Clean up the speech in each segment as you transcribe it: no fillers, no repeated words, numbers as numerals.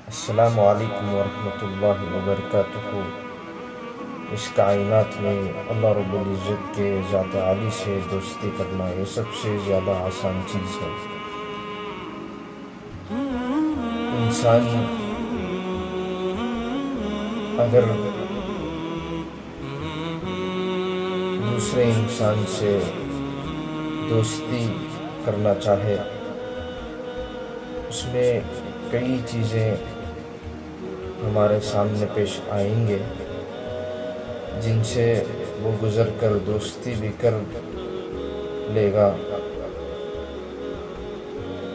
السلام علیکم ورحمۃ اللہ وبرکاتہ۔ اس کائنات میں اللہ رب العزت کے ذات عالی سے دوستی کرنا یہ سب سے زیادہ آسان چیز ہے۔ انسان اگر دوسرے انسان سے دوستی کرنا چاہے، اس میں کئی چیزیں ہمارے سامنے پیش آئیں گے جن سے وہ گزر کر دوستی بھی کر لے گا،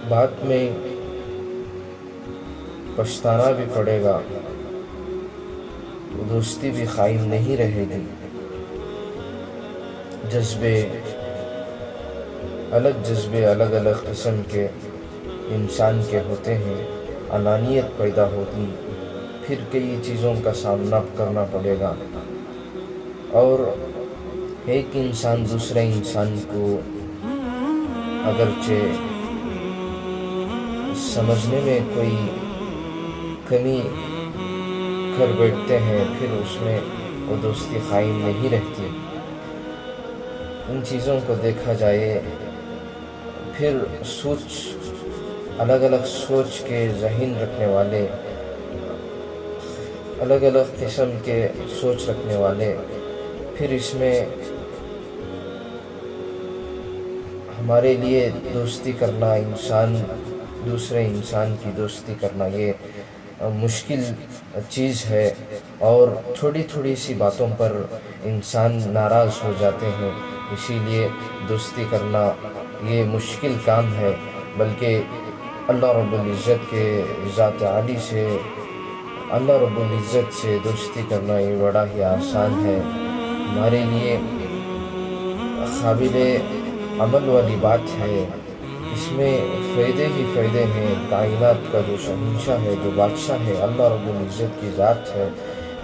بعد میں پچھتانا بھی پڑے گا، دوستی بھی قائم نہیں رہے گی۔ جذبے الگ الگ قسم کے انسان کے ہوتے ہیں، انانیت پیدا ہوگی، پھر کئی چیزوں کا سامنا کرنا پڑے گا، اور ایک انسان دوسرے انسان کو اگرچہ سمجھنے میں کوئی کمی کر بیٹھتے ہیں، پھر اس میں وہ دوستی قائم نہیں رہتی۔ ان چیزوں کو دیکھا جائے، پھر الگ الگ سوچ کے ذہن رکھنے والے، الگ الگ قسم کے سوچ رکھنے والے، پھر اس میں ہمارے لیے دوستی کرنا، دوسرے انسان کی دوستی کرنا یہ مشکل چیز ہے، اور تھوڑی تھوڑی سی باتوں پر انسان ناراض ہو جاتے ہیں، اسی لیے دوستی کرنا یہ مشکل کام ہے۔ بلکہ اللہ رب العزت کے ذات عالی سے، اللہ رب العزت سے دوستی کرنا یہ بڑا ہی آسان ہے، ہمارے لیے قابل عمل والی بات ہے۔ اس میں فائدے ہی فائدے ہیں۔ کائنات کا جو شہنشاہ ہے، جو بادشاہ ہے، اللہ رب العزت کی ذات ہے،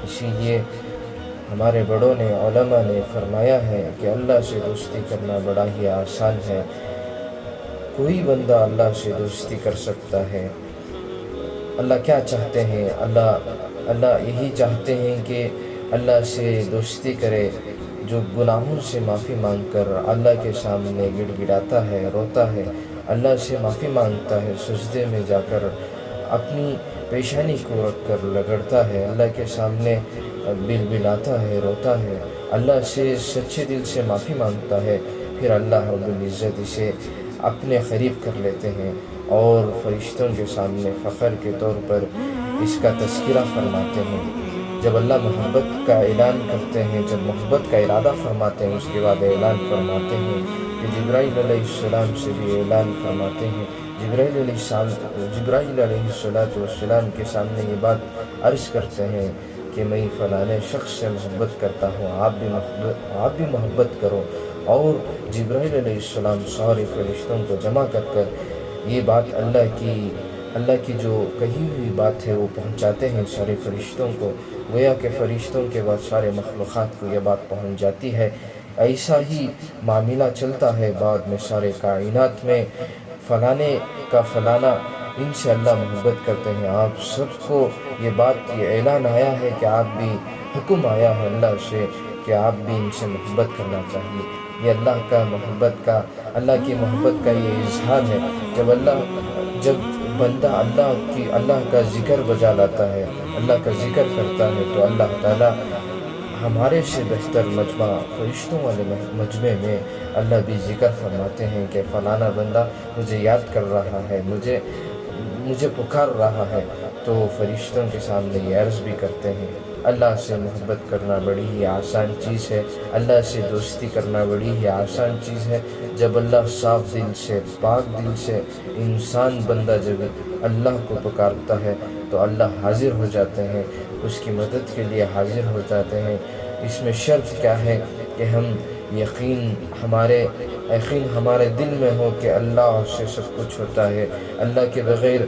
اسی لیے ہمارے بڑوں نے، علماء نے فرمایا ہے کہ اللہ سے دوستی کرنا بڑا ہی آسان ہے۔ کوئی بندہ اللہ سے دوستی کر سکتا ہے۔ اللہ کیا چاہتے ہیں؟ اللہ یہی چاہتے ہیں کہ اللہ سے دوستی کرے جو گناہوں سے معافی مانگ کر اللہ کے سامنے گڑ گڑاتا ہے، روتا ہے، اللہ سے معافی مانگتا ہے، سجدے میں جا کر اپنی پیشانی کو رکھ کر رگڑتا ہے، اللہ کے سامنے بلبلاتا ہے، روتا ہے، اللہ سے سچے دل سے معافی مانگتا ہے، پھر اللہ رب العزت اسے اپنے قریب کر لیتے ہیں، اور فرشتوں کے سامنے فخر کے طور پر اس کا تذکرہ فرماتے ہیں۔ جب اللہ محبت کا اعلان کرتے ہیں، جب محبت کا ارادہ فرماتے ہیں، اس کے بعد اعلان فرماتے ہیں کہ جبرائیل علیہ السلام سے بھی اعلان فرماتے ہیں۔ جبرائیل علیہ السلام کے سامنے یہ بات عرض کرتے ہیں کہ میں فلانے شخص سے محبت کرتا ہوں، آپ بھی محبت کرو، اور جبرائیل علیہ السلام سارے فرشتوں کو جمع کر یہ بات اللہ کی جو کہی ہوئی بات ہے وہ پہنچاتے ہیں سارے فرشتوں کو، گویا کہ فرشتوں کے بعد سارے مخلوقات کو یہ بات پہنچ جاتی ہے۔ ایسا ہی معاملہ چلتا ہے بعد میں سارے کائنات میں، فلانے کا فلانا، ان سے اللہ محبت کرتے ہیں۔ آپ سب کو یہ اعلان آیا ہے کہ آپ بھی، حکم آیا ہے اللہ سے کہ آپ بھی ان سے محبت کرنا چاہیے۔ یہ اللہ کی محبت کا یہ اظہار ہے۔ جب بندہ اللہ کا ذکر بجا لاتا ہے، اللہ کا ذکر کرتا ہے، تو اللہ تعالیٰ ہمارے سے بہتر مجمع، فرشتوں والے مجمع میں اللہ بھی ذکر فرماتے ہیں کہ فلانا بندہ مجھے یاد کر رہا ہے، مجھے پکار رہا ہے، تو فرشتوں کے سامنے یہ عرض بھی کرتے ہیں۔ اللہ سے محبت کرنا بڑی ہی آسان چیز ہے، اللہ سے دوستی کرنا بڑی ہی آسان چیز ہے۔ جب اللہ صاف دل سے، پاک دل سے انسان بندہ جب اللہ کو پکارتا ہے تو اللہ حاضر ہو جاتے ہیں، اس کی مدد کے لیے حاضر ہو جاتے ہیں۔ اس میں شرط کیا ہے کہ یقین ہمارے دل میں ہو کہ اللہ سے سب کچھ ہوتا ہے، اللہ کے بغیر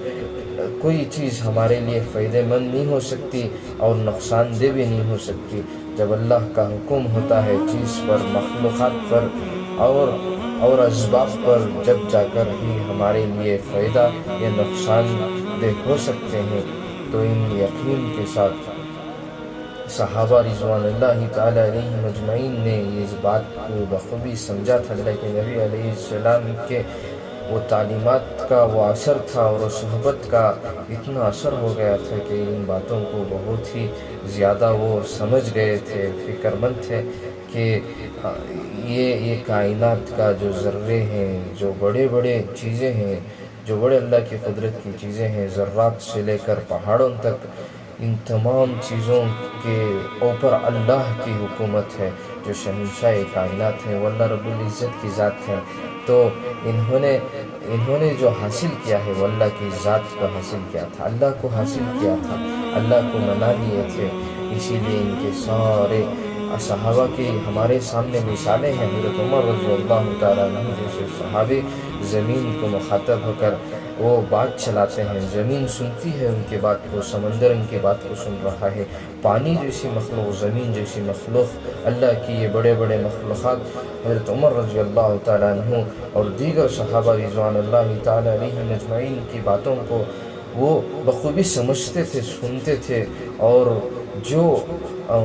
کوئی چیز ہمارے لیے فائدہ مند نہیں ہو سکتی اور نقصان دہ بھی نہیں ہو سکتی۔ جب اللہ کا حکم ہوتا ہے چیز پر، مخلوقات پر اور اسباب پر، جب جا کر ہی ہمارے لیے فائدہ یا نقصان دہ ہو سکتے ہیں۔ تو ان یقین کے ساتھ صحابہ رضوان اللہ تعالیٰ علیہم اجمعین نے اس بات کو بخوبی سمجھا تھا۔ اللہ کے نبی علیہ السلام کے وہ تعلیمات کا وہ اثر تھا اور وہ صحبت کا اتنا اثر ہو گیا تھا کہ ان باتوں کو بہت ہی زیادہ وہ سمجھ گئے تھے، فکر مند تھے کہ یہ کائنات کا جو ذرے ہیں، جو بڑے بڑے چیزیں ہیں، جو بڑے اللہ کی قدرت کی چیزیں ہیں، ذرات سے لے کر پہاڑوں تک، ان تمام چیزوں کے اوپر اللہ کی حکومت ہے، جو شہنشاہ کائنات ہے، وہ اللہ رب العزت کی ذات ہے۔ تو انہوں نے جو حاصل کیا ہے وہ اللہ کی ذات کو حاصل کیا تھا، اللہ کو حاصل کیا تھا، اللہ کو منا لیے تھے۔ اسی لیے ان کے سارے صحابہ کی ہمارے سامنے مثالیں ہیں۔ حضرت عمر رضی اللہ تعالیٰ عنہ جیسے صحابی زمین کو مخاطب ہو کر وہ بات چلاتے ہیں، زمین سنتی ہے ان کی بات کو، سمندر ان کی بات کو سن رہا ہے، پانی جیسی مخلوق، زمین جیسی مخلوق، اللہ کی یہ بڑے بڑے مخلوقات حضرت عمر رضی اللہ تعالیٰ عنہ اور دیگر صحابہ رضوان اللہ تعالیٰ علیہم اجمعین کی باتوں کو وہ بخوبی سمجھتے تھے، سنتے تھے، اور جو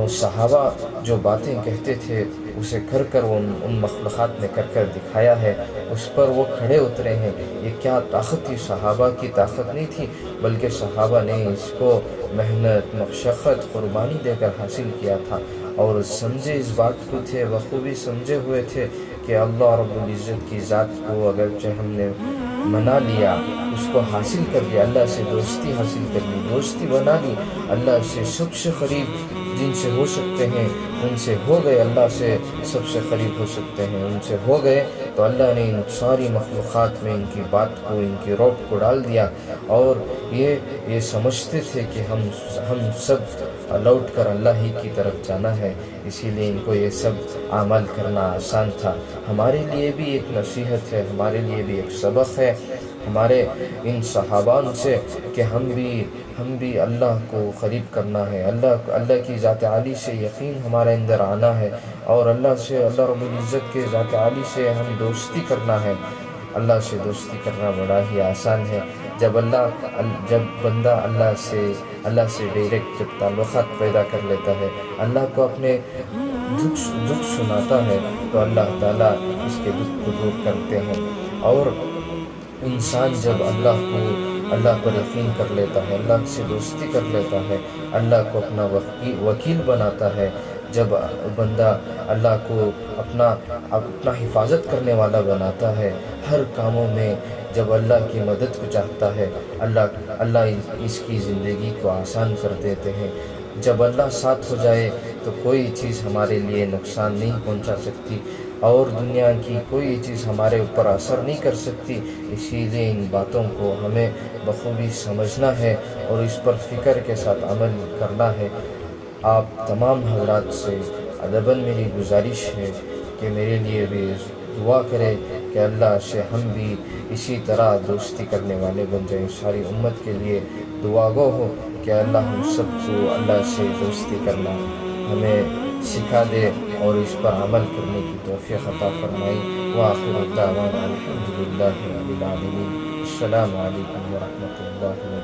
صحابہ جو باتیں کہتے تھے اسے کر کر ان مخلوقات نے کر کر دکھایا ہے، اس پر وہ کھڑے اترے ہیں۔ یہ کیا طاقت تھی، صحابہ کی طاقت نہیں تھی، بلکہ صحابہ نے اس کو محنت، مشقت، قربانی دے کر حاصل کیا تھا، اور سمجھے اس بات کو تھے، بخوبی سمجھے ہوئے تھے کہ اللہ رب العزت کی ذات کو اگرچہ ہم نے منا لیا، اس کو حاصل کر لیا، اللہ سے دوستی حاصل کر لی، دوستی بنا لی، اللہ سے سب سے قریب جن سے ہو سکتے ہیں ان سے ہو گئے، اللہ سے سب سے قریب ہو سکتے ہیں ان سے ہو گئے، تو اللہ نے ان ساری مخلوقات میں ان کی بات کو، ان کی روب کو ڈال دیا، اور یہ سمجھتے تھے کہ ہم سب لوٹ کر اللہ ہی کی طرف جانا ہے، اسی لیے ان کو یہ سب عمل کرنا آسان تھا۔ ہمارے لیے بھی ایک نصیحت ہے، ہمارے لیے بھی ایک سبق ہے ہمارے ان صحابان سے کہ ہم بھی اللہ کو قریب کرنا ہے، اللہ کی ذات عالی سے یقین ہمارے اندر آنا ہے، اور اللہ رب العزت کے ذات عالی سے ہم دوستی کرنا ہے۔ اللہ سے دوستی کرنا بڑا ہی آسان ہے، جب بندہ اللہ سے ڈائریکٹ جب تعلقات پیدا کر لیتا ہے، اللہ کو اپنے دکھ سناتا ہے، تو اللہ تعالیٰ اس کے دکھ کو دور کرتے ہیں، اور انسان جب اللہ پر یقین کر لیتا ہے، اللہ سے دوستی کر لیتا ہے، اللہ کو اپنا وکیل بناتا ہے، جب بندہ اللہ کو اپنا حفاظت کرنے والا بناتا ہے ہر کاموں میں، جب اللہ کی مدد کو چاہتا ہے، اللہ اس کی زندگی کو آسان کر دیتے ہیں۔ جب اللہ ساتھ ہو جائے تو کوئی چیز ہمارے لیے نقصان نہیں پہنچا سکتی، اور دنیا کی کوئی چیز ہمارے اوپر اثر نہیں کر سکتی۔ اسی لیے ان باتوں کو ہمیں بخوبی سمجھنا ہے اور اس پر فکر کے ساتھ عمل کرنا ہے۔ آپ تمام حضرات سے ادباً میری گزارش ہے کہ میرے لیے بھی دعا کرے کہ اللہ سے ہم بھی اسی طرح دوستی کرنے والے بن جائیں، ساری امت کے لیے دعا گو ہو کہ اللہ ہم سب کو اللہ سے دوستی کرنا ہمیں سکھا دے اور اس پر عمل کرنے کی توفیق عطا فرمائے۔ وآخر دعوانا الحمدللہ رب العالمین۔ السلام علیکم ورحمۃ اللہ۔